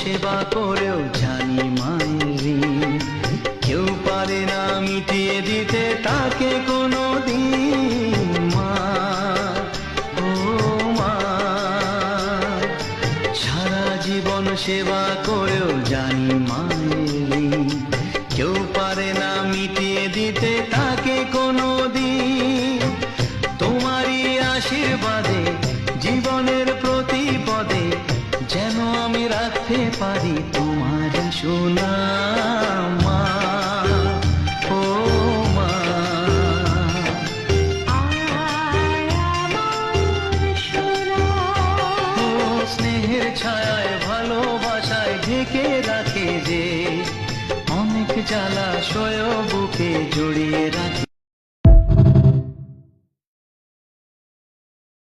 সেবা করেও জানি মায়ের ঋণ কেউ পারে না মিটিয়ে দিতে তাকে কোনো দিন। মা, ও মা, সারা জীবন সেবা করেও জানি মায়ের ঋণ কেউ পারে না মিটিয়ে দিতে তাকে কোনো দিন। তোমারই আশীর্বাদে জীবনের প্রতি পদে যেন আমি রাখতে পারি তোমার সুনাম। মা, ও মা, ও স্নেহের ছায়ায় ভালোবাসায় ঢেকে রাখে যে অনেক জ্বালা সয় বুকে জড়িয়ে রাখে।